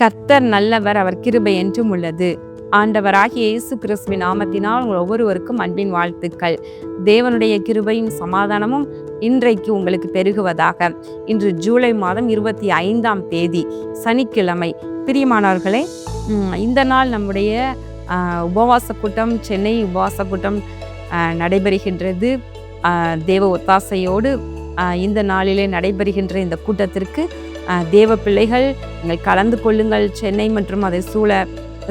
கர்த்தர் நல்லவர், அவர் கிருபை என்றும் உள்ளது. ஆண்டவராகிய இயேசு கிறிஸ்துவின் நாமத்தினால் உங்கள் ஒவ்வொருவருக்கும் அன்பின் வாழ்த்துக்கள். தேவனுடைய கிருபையும் சமாதானமும் இன்றைக்கு உங்களுக்கு பெருகுவதாக. இன்று ஜூலை மாதம் 25ஆம் தேதி சனிக்கிழமை. பிரியமானவர்களே, இந்த நாள் நம்முடைய உபவாச கூட்டம், சென்னை உபவாச கூட்டம் நடைபெறுகின்றது. தேவ ஒத்தாசையோடு இந்த நாளிலே நடைபெறுகின்ற இந்த கூட்டத்திற்கு தேவ பிள்ளைகள் நீங்கள் கலந்து கொள்ளுங்கள். சென்னை மற்றும் அதை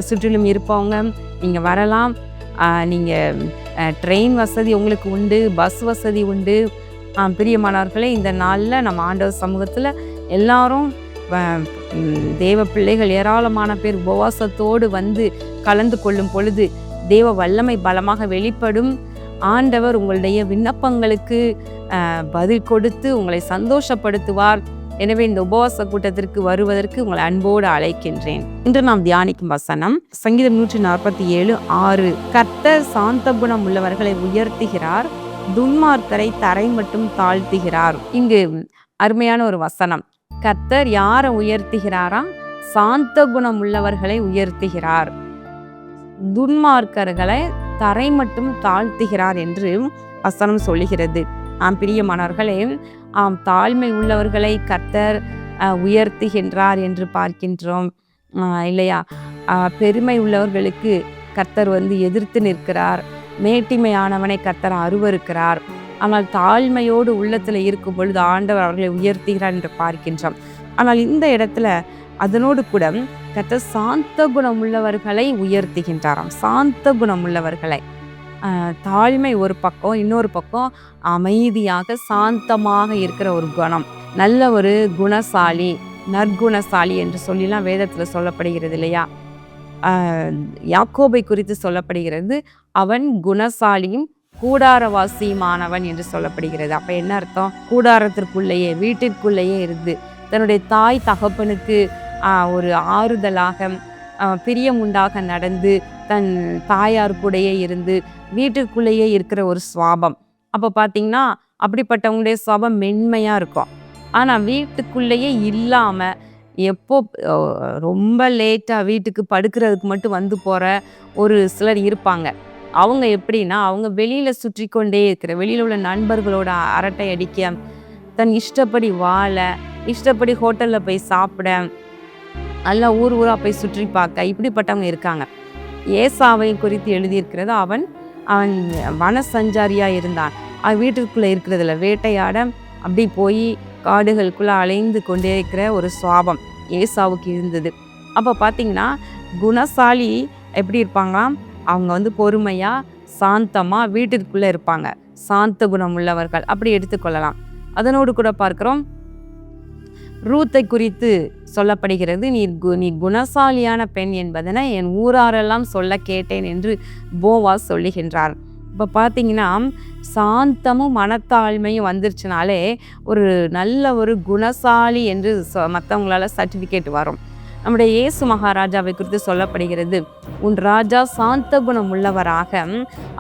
சுற்றிலும் இருப்பவங்க நீங்கள் வரலாம். நீங்கள் ட்ரெயின் வசதி உங்களுக்கு உண்டு, பஸ் வசதி உண்டு. பிரியமானவர்களே, இந்த நாளில் நம்ம ஆண்டவர் சமூகத்தில் எல்லாரும் தேவ பிள்ளைகள் ஏராளமான பேர் உபவாசத்தோடு வந்து கலந்து கொள்ளும் பொழுது தேவ வல்லமை பலமாக வெளிப்படும். ஆண்டவர் உங்களுடைய விண்ணப்பங்களுக்கு பதில் கொடுத்து உங்களை சந்தோஷப்படுத்துவார். எனவே இந்த உபவாச கூட்டத்திற்கு வருவதற்கு உங்களை அன்போடு அழைக்கின்றேன். இன்று நாம் தியானிக்கும் வசனம் சங்கீதம் 147:6. கர்த்தர் சாந்த குணம் உள்ளவர்களை உயர்த்துகிறார், துன்மார்க்கரை தரை மட்டும் தாழ்த்துகிறார். இங்கு அருமையான ஒரு வசனம். கர்த்தர் யாரை உயர்த்துகிறாரா? சாந்த குணம் உள்ளவர்களை உயர்த்துகிறார், துன்மார்க்கர்களை தரை மட்டும் தாழ்த்துகிறார் என்று வசனம் சொல்லுகிறது. பிரியமானவர்களே, தாழ்மை உள்ளவர்களை கர்த்தர் உயர்த்துகின்றார் என்று பார்க்கின்றோம் இல்லையா? பெருமை உள்ளவர்களுக்கு கர்த்தர் எதிர்த்து நிற்கிறார், மேட்டிமையானவனை கர்த்தர் அருவருக்கிறார். ஆனால் தாழ்மையோடு உள்ளத்தில் இருக்கும் பொழுது ஆண்டவர் அவர்களை உயர்த்துகிறார் என்று பார்க்கின்றோம். ஆனால் இந்த இடத்துல அதனோடு கூட கர்த்தர் சாந்த குணம் உள்ளவர்களை உயர்த்துகின்றாராம். சாந்த குணம் உள்ளவர்களை, தாழ்மை ஒரு பக்கம், இன்னொரு பக்கம் அமைதியாக சாந்தமாக இருக்கிற ஒரு குணம், நல்ல ஒரு குணசாலி, நற்குணசாலி என்று சொல்லிலாம் வேதத்தில் சொல்லப்படுகிறது இல்லையா? யாக்கோபை குறித்து சொல்லப்படுகிறது, அவன் குணசாலியும் கூடாரவாசியுமானவன் என்று சொல்லப்படுகிறது. அப்போ என்ன அர்த்தம்? கூடாரத்திற்குள்ளேயே, வீட்டிற்குள்ளேயே இருந்து தன்னுடைய தாய் தகப்பனுக்கு ஒரு ஆறுதலாக, பிரியம் உண்டாக நடந்து, தன் தாயார் கூடயே இருந்து வீட்டுக்குள்ளேயே இருக்கிற ஒரு சுவாபம். அப்போ பார்த்தீங்கன்னா அப்படிப்பட்டவங்களுடைய சுவாபம் மென்மையாக இருக்கும். ஆனால் வீட்டுக்குள்ளேயே இல்லாமல் எப்போ ரொம்ப லேட்டாக வீட்டுக்கு படுக்கிறதுக்கு மட்டும் வந்து போகிற ஒரு சிலர் இருப்பாங்க. அவங்க எப்படின்னா, அவங்க வெளியில் சுற்றி கொண்டே இருக்கிற, வெளியில் உள்ள நண்பர்களோட அரட்டை அடிக்க, தன் இஷ்டப்படி வாழ, இஷ்டப்படி ஹோட்டலில் போய் சாப்பிட, நல்லா ஊராக போய் சுற்றி பார்க்க, இப்படிப்பட்டவங்க இருக்காங்க. ஏசாவை குறித்து எழுதியிருக்கிறது, அவன் வன சஞ்சாரியாக இருந்தான். வீட்டுக்குள்ளே இருக்கிறதுல வேட்டையாட அப்படி போய் காடுகளுக்குள்ளே அலைந்து கொண்டே இருக்கிற ஒரு சுவாபம் ஏசாவுக்கு இருந்தது. அப்போ பார்த்தீங்கன்னா குணசாலி எப்படி இருப்பாங்களாம்? அவங்க பொறுமையாக சாந்தமாக வீட்டிற்குள்ளே இருப்பாங்க. சாந்த குணம் உள்ளவர்கள் அப்படி எடுத்துக்கொள்ளலாம். அதனோடு கூட பார்க்கிறோம், ரூத்தை குறித்து சொல்லப்படுகிறது, நீ குணசாலியான பெண் என்பதனை என் ஊராரெல்லாம் சொல்ல கேட்டேன் என்று போவாஸ் சொல்லுகின்றார். இப்போ பார்த்தீங்கன்னா சாந்தமும் மனத்தாழ்மையும் வந்துருச்சுனாலே ஒரு நல்ல ஒரு குணசாலி என்று மற்றவங்களால சர்டிஃபிகேட் வரும். நம்முடைய இயேசு மகாராஜாவை குறித்து சொல்லப்படுகிறது, உன் ராஜா சாந்த குணம் உள்ளவராக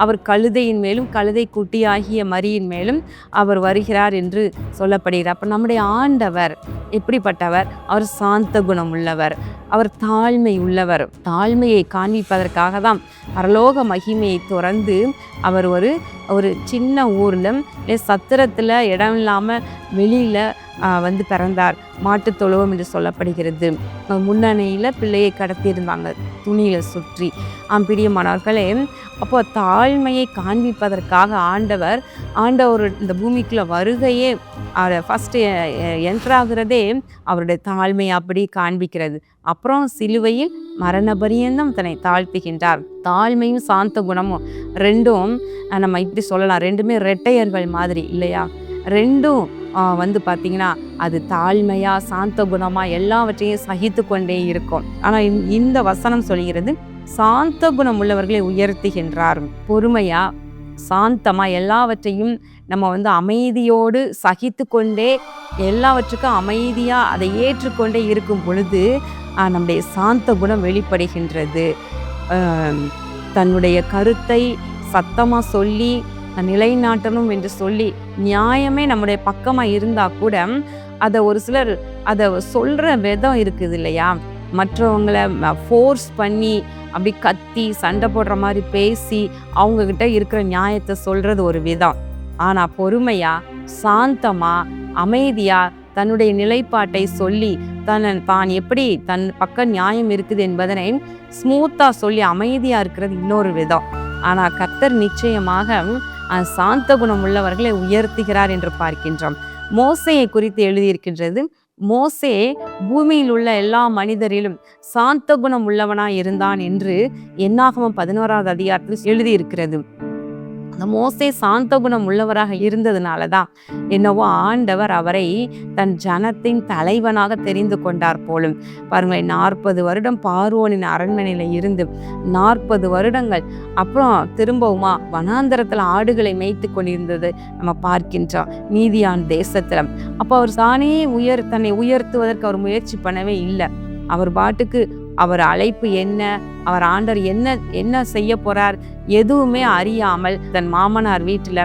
அவர் கழுதையின் மேலும் கழுதை குட்டியாகிய மரியின் மேலும் அவர் வருகிறார் என்று சொல்லப்படுகிறார். அப்போ நம்முடைய ஆண்டவர் எப்படிப்பட்டவர்? அவர் சாந்த குணம் உள்ளவர், அவர் தாழ்மை உள்ளவர். தாழ்மையை காண்பிப்பதற்காக தான் பரலோக மகிமையை துறந்து அவர் ஒரு சின்ன ஊரில் சத்திரத்தில் இடம் இல்லாமல் வெளியில் பிறந்தார். மாட்டு தொழுவம் என்று சொல்லப்படுகிறது. முன்னணியில் பிள்ளையை கடத்தியிருந்தாங்க துணியில் சுற்றி. பிரியமானவர்களே, அப்போ தாழ்மையை காண்பிப்பதற்காக ஆண்டவர் இந்த பூமிக்குள்ள வருகையே, ஃபஸ்ட்டு என்ட்ராகிறதே அவருடைய தாழ்மையை அப்படி காண்பிக்கிறது. அப்புறம் சிலுவையில் மரண பரியந்தம் தன்னை தாழ்த்துகின்றார். தாழ்மையும் சாந்த குணமும் ரெண்டும் நம்ம இப்படி சொல்லலாம், ரெண்டுமே ரெட்டையர்கள் மாதிரி இல்லையா? ரெண்டும் பார்த்தீங்கன்னா அது தாழ்மையா சாந்த குணமா எல்லாவற்றையும் சகித்து கொண்டே இருக்கும். ஆனால் இந்த வசனம் சொல்கிறது, சாந்த குணம் உள்ளவர்களை உயர்த்துகின்றார். பொறுமையா சாந்தமா எல்லாவற்றையும் நம்ம அமைதியோடு சகித்து கொண்டே, எல்லாவற்றுக்கும் அமைதியா அதை ஏற்றுக்கொண்டே இருக்கும் பொழுது நம்முடைய சாந்த குணம் வெளிப்படுகின்றது. தன்னுடைய கருத்தை சத்தமா சொல்லி நிலைநாட்டணும் என்று சொல்லி, நியாயமே நம்முடைய பக்கமாக இருந்தால் கூட அதை ஒரு சிலர் அதை சொல்கிற விதம் இருக்குது இல்லையா? மற்றவங்கள ஃபோர்ஸ் பண்ணி அப்படி கத்தி சண்டை போடுற மாதிரி பேசி அவங்கக்கிட்ட இருக்கிற நியாயத்தை சொல்கிறது ஒரு விதம். ஆனால் பொறுமையாக சாந்தமாக அமைதியாக தன்னுடைய நிலைப்பாட்டை சொல்லி தான் எப்படி தன் பக்கம் நியாயம் இருக்குது என்பதனை ஸ்மூத்தாக சொல்லி அமைதியாக இருக்கிறது இன்னொரு விதம். ஆனால் கர்த்தர் நிச்சயமாக சாந்த குணம் உள்ளவர்களை உயர்த்துகிறார் என்று பார்க்கின்றோம். மோசேயை குறித்து எழுதியிருக்கின்றது. மோசே பூமியில் உள்ள எல்லா மனிதரிலும் சாந்த குணம் உள்ளவனாய் இருந்தான் என்று என்னாகமம் 11வது அதிகாரத்தில் எழுதியிருக்கிறது. அந்த மோசே சாந்த குணம் உள்ளவராக இருந்ததுனால தான் என்னவோ ஆண்டவர் அவரை தன் ஜனத்தின் தலைவனாக தெரிந்து கொண்டார் போலும். பாருங்களேன், 40 வருடம் பார்வோனின் அரண்மனையில் இருந்து 40 வருடங்கள் அப்புறம் திரும்பவுமா வனாந்தரத்தில் ஆடுகளை மேய்த்து கொண்டிருந்தது நம்ம பார்க்கின்றோம் மீதியான் தேசத்தில். அப்போ அவர் தானே தன்னை உயர்த்துவதற்கு அவர் முயற்சி பண்ணவே இல்லை. அவர் பாட்டுக்கு அவர் அழைப்பு என்ன, அவர் ஆண்டவர் என்ன செய்ய போறார் எதுவுமே அறியாமல் தன் மாமனார் வீட்டில்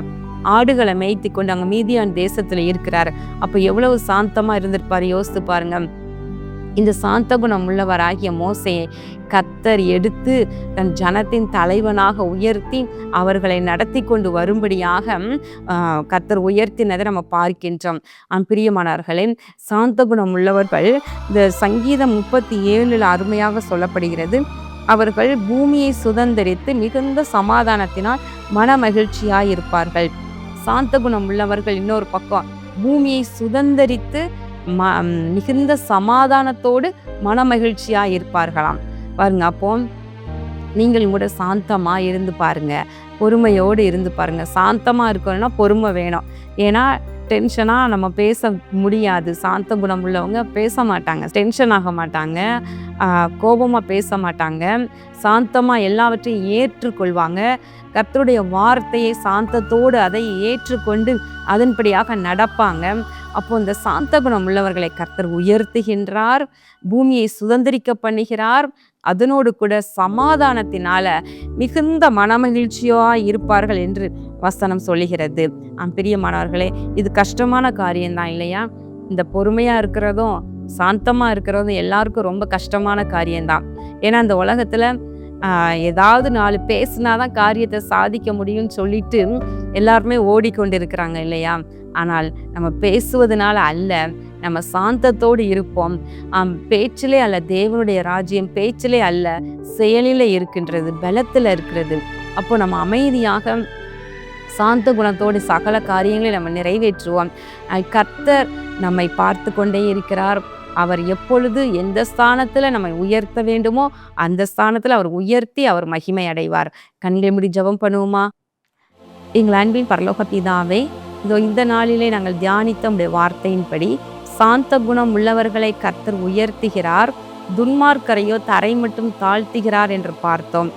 ஆடுகளை மேய்த்து கொண்டு அங்கே மீதியான் தேசத்துல இருக்கிறார். அப்போ எவ்வளவு சாந்தமா இருந்திருப்பாரு யோசித்து பாருங்க. இந்த சாந்த குணம் உள்ளவராகிய மோசேயை கர்த்தர் எடுத்து தன் ஜனத்தின் தலைவனாக உயர்த்தி அவர்களை நடத்தி கொண்டு வரும்படியாக கர்த்தர் உயர்த்தினதை நம்ம பார்க்கின்றோம். பிரியமானவர்களே, சாந்த குணம் உள்ளவர்கள் இந்த சங்கீதம் 37 அருமையாக சொல்லப்படுகிறது. அவர்கள் பூமியை சுதந்தரித்து மிகுந்த சமாதானத்தினால் மன மகிழ்ச்சியாய் இருப்பார்கள். சாந்த குணம் உள்ளவர்கள் இன்னொரு பக்கம் பூமியை சுதந்தரித்து மிகுந்த சமாதானத்தோடு மன மகிழ்ச்சியா இருப்பார்களாம். பாருங்க, அப்போ நீங்கள் கூட சாந்தமா இருந்து பாருங்க, பொறுமையோடு இருந்து பாருங்க. சாந்தமா இருக்கணும்னா பொறுமை வேணும். ஏன்னா டென்ஷனாக நம்ம பேச முடியாது. சாந்த குணம் உள்ளவங்க பேச மாட்டாங்க, டென்ஷன் ஆக மாட்டாங்க, கோபமாக பேச மாட்டாங்க, சாந்தமாக எல்லாவற்றையும் ஏற்றுக்கொள்வாங்க. கர்த்தருடைய வார்த்தையை சாந்தத்தோடு அதை ஏற்றுக்கொண்டு அதன்படியாக நடப்பாங்க. அப்போ இந்த சாந்த குணம் உள்ளவர்களை கர்த்தர் உயர்த்துகின்றார், பூமியை சுதந்திரிக்க பண்ணுகிறார். அதனோடு கூட சமாதானத்தினால மிகுந்த மனமகிழ்ச்சியாக இருப்பார்கள் என்று வசனம் சொல்லுகிறது. பிரியமானவர்களே, இது கஷ்டமான காரியம்தான் இல்லையா? இந்த பொறுமையாக இருக்கிறதும் சாந்தமாக இருக்கிறதும் எல்லாருக்கும் ரொம்ப கஷ்டமான காரியம்தான். ஏன்னா இந்த உலகத்தில் ஏதாவது 4 பேசினாதான் காரியத்தை சாதிக்க முடியும்னு சொல்லிட்டு எல்லாருமே ஓடிக்கொண்டு இருக்கிறாங்க இல்லையா? ஆனால் நம்ம பேசுவதனால அல்ல, நம்ம சாந்தத்தோடு இருப்போம். பேச்சிலே அல்ல, தேவனுடைய ராஜ்யம் பேச்சிலே அல்ல, செயலிலே இருக்கின்றது, பலத்தில் இருக்கிறது. அப்போ நம்ம அமைதியாக சாந்த குணத்தோடு சகல காரியங்களை நம்ம நிறைவேற்றுவோம். கர்த்தர் நம்மை பார்த்து கொண்டே இருக்கிறார். அவர் எப்பொழுது எந்த ஸ்தானத்தில் நம்மை உயர்த்த வேண்டுமோ அந்த ஸ்தானத்தில் அவர் உயர்த்தி அவர் மகிமை அடைவார். கண்களை மூடி ஜெபம் பண்ணுவோமா? எங்கள் அன்பின் பரலோக பிதாவே, இந்த நாளிலே நாங்கள் தியானித்த உடைய வார்த்தையின்படி சாந்த குணம் உள்ளவர்களை கர்த்தர் உயர்த்துகிறார், துன்மார்க்கரையோ தரை மட்டும் தாழ்த்துகிறார் என்று பார்த்தோம்.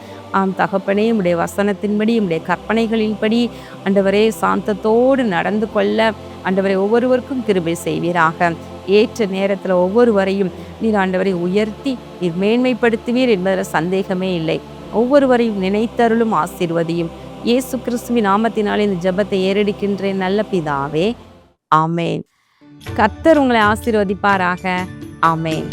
தகப்பனே, உடைய வசனத்தின்படி உடைய கற்பனைகளின்படி ஆண்டவரே சாந்தத்தோடு நடந்து கொள்ள ஆண்டவரை ஒவ்வொருவருக்கும் கிருபை செய்வீராக. ஏற்ற நேரத்தில் ஒவ்வொருவரையும் நீர் ஆண்டவரை உயர்த்தி நீர் மேன்மைப்படுத்துவீர் என்பதில் சந்தேகமே இல்லை. ஒவ்வொருவரையும் நினைத்தருளும் ஆசீர்வதியும். இயேசு கிறிஸ்துவின் நாமத்தினால் இந்த ஜெபத்தை ஏறெடுக்கின்றேன் நல்ல பிதாவே, ஆமேன். கர்த்தர் உங்களை ஆசீர்வதிப்பாராக. ஆமேன்.